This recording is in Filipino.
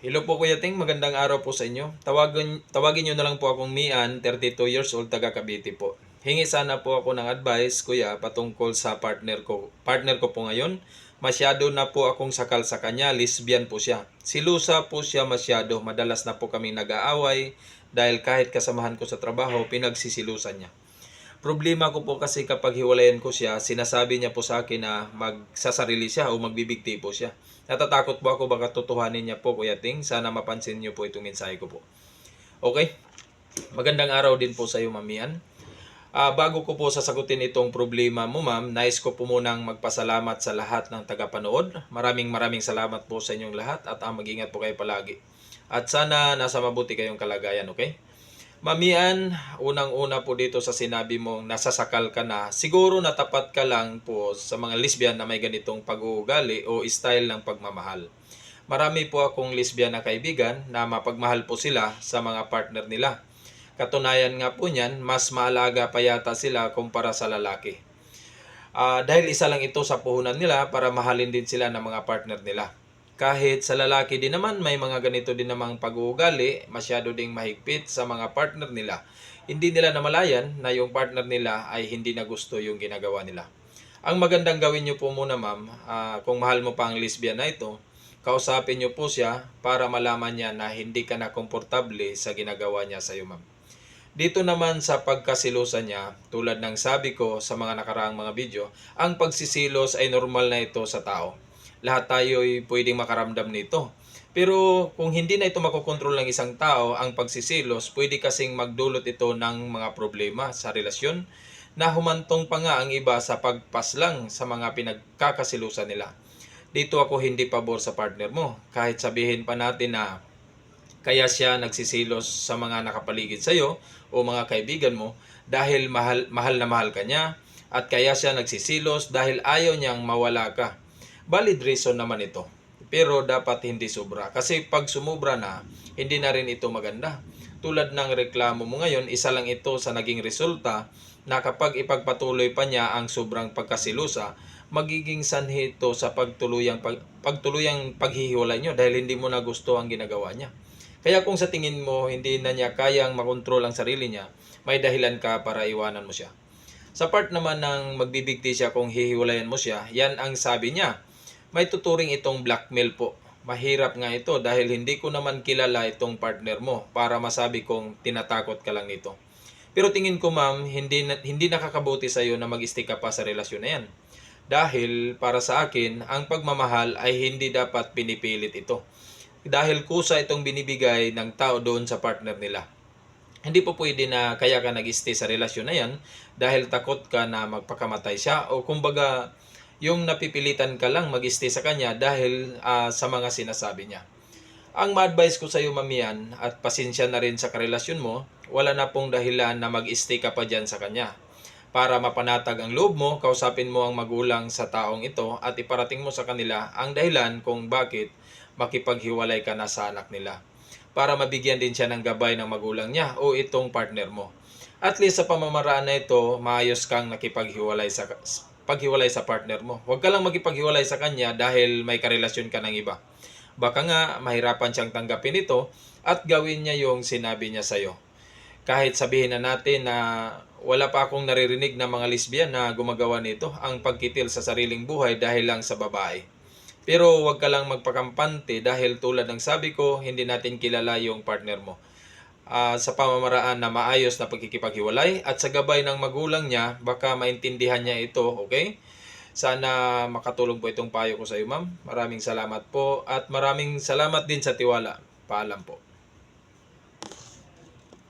Hello po Kuya Ting, magandang araw po sa inyo. Tawagin nyo na lang po akong Mian, 32 years old, taga Cavite po. Hingi sana po ako ng advice, Kuya, patungkol sa partner ko. Partner ko po ngayon, masyado na po akong sakal sa kanya, lesbian po siya. Silusa po siya masyado, madalas na po kami nag-aaway dahil kahit kasamahan ko sa trabaho, pinagsisilusan niya. Problema ko po kasi kapag hiwalayan ko siya, sinasabi niya po sa akin na magsasarili siya o magbibigti po siya. Natatakot po ako baka totohanin niya po, Kuya Ting. Sana mapansin niyo po itong mensahe ko po. Okay? Magandang araw din po sa iyo, Mamian. Bago ko po sasagutin itong problema mo, ma'am, nais ko po munang magpasalamat sa lahat ng tagapanood. Maraming salamat po sa inyong lahat at mag-ingat po kayo palagi. At sana nasa mabuti kayong kalagayan, okay? Mamian, unang-una po dito sa sinabi mong nasasakal ka na, siguro natapat ka lang po sa mga lesbian na may ganitong pag-uugali o style ng pagmamahal. Marami po akong lesbian na kaibigan na mapagmahal po sila sa mga partner nila. Katunayan nga po niyan, mas maalaga pa yata sila kumpara sa lalaki. Dahil isa lang ito sa puhunan nila para mahalin din sila ng mga partner nila. Kahit sa lalaki din naman, may mga ganito din namang pag-uugali, masyado ding mahigpit sa mga partner nila. Hindi nila namalayan na yung partner nila ay hindi na gusto yung ginagawa nila. Ang magandang gawin nyo po muna, ma'am, kung mahal mo pa ang lesbian na ito, kausapin nyo po siya para malaman niya na hindi ka na komportable sa ginagawa niya sa iyo, ma'am. Dito naman sa pagkasilosa niya, tulad ng sabi ko sa mga nakaraang mga video, ang pagsisilos ay normal na ito sa tao. Lahat tayo ay pwedeng makaramdam nito. Pero kung hindi na ito makokontrol ng isang tao, ang pagsisilos, pwede kasing magdulot ito ng mga problema sa relasyon na humantong pa nga ang iba sa pagpaslang sa mga pinagkakasilusan nila. Dito ako hindi pabor sa partner mo. Kahit sabihin pa natin na kaya siya nagsisilos sa mga nakapaligid sa iyo o mga kaibigan mo dahil mahal na mahal ka niya at kaya siya nagsisilos dahil ayaw niyang mawala ka. Valid reason naman ito. Pero dapat hindi sobra. Kasi pag sumubra na, hindi na rin ito maganda. Tulad ng reklamo mo ngayon, isa lang ito sa naging resulta na kapag ipagpatuloy pa niya ang sobrang pagkasilusa, magiging sanhi ito sa pagtuluyang paghihiwalay niyo dahil hindi mo na gusto ang ginagawa niya. Kaya kung sa tingin mo hindi na niya kayang makontrol ang sarili niya, may dahilan ka para iwanan mo siya. Sa part naman ng magbibigti siya kung hihiwalayan mo siya, yan ang sabi niya. May tuturing itong blackmail po. Mahirap nga ito dahil hindi ko naman kilala itong partner mo para masabi kong tinatakot ka lang nito. Pero tingin ko ma'am, hindi nakakabuti sa iyo na mag-stick ka pa sa relasyon na yan. Dahil para sa akin, ang pagmamahal ay hindi dapat pinipilit ito. Dahil kusa itong binibigay ng tao doon sa partner nila. Hindi po pwede na kaya ka nag-stay sa relasyon na yan dahil takot ka na magpakamatay siya o kumbaga yung napipilitan ka lang mag-stay sa kanya dahil sa mga sinasabi niya. Ang ma-advise ko sa iyo, mamiyan, at pasensya na rin sa karelasyon mo, wala na pong dahilan na mag-stay ka pa dyan sa kanya. Para mapanatag ang loob mo, kausapin mo ang magulang sa taong ito at iparating mo sa kanila ang dahilan kung bakit makipaghiwalay ka na sa anak nila. Para mabigyan din siya ng gabay ng magulang niya o itong partner mo. At least sa pamamaraan na ito, maayos kang paghiwalay sa partner mo. Huwag ka lang magipaghiwalay sa kanya dahil may karelasyon ka ng iba. Baka nga mahirapan siyang tanggapin ito at gawin niya yung sinabi niya sa'yo. Kahit sabihin na natin na wala pa akong naririnig na mga lesbian na gumagawa nito ang pagkitil sa sariling buhay dahil lang sa babae. Pero huwag ka lang magpakampante dahil tulad ng sabi ko, hindi natin kilala yung partner mo. Sa pamamaraan na maayos na pagkikipaghiwalay at sa gabay ng magulang niya, baka maintindihan niya ito, okay? Sana makatulong po itong payo ko sa iyo, ma'am. Maraming salamat po at maraming salamat din sa tiwala. Paalam po.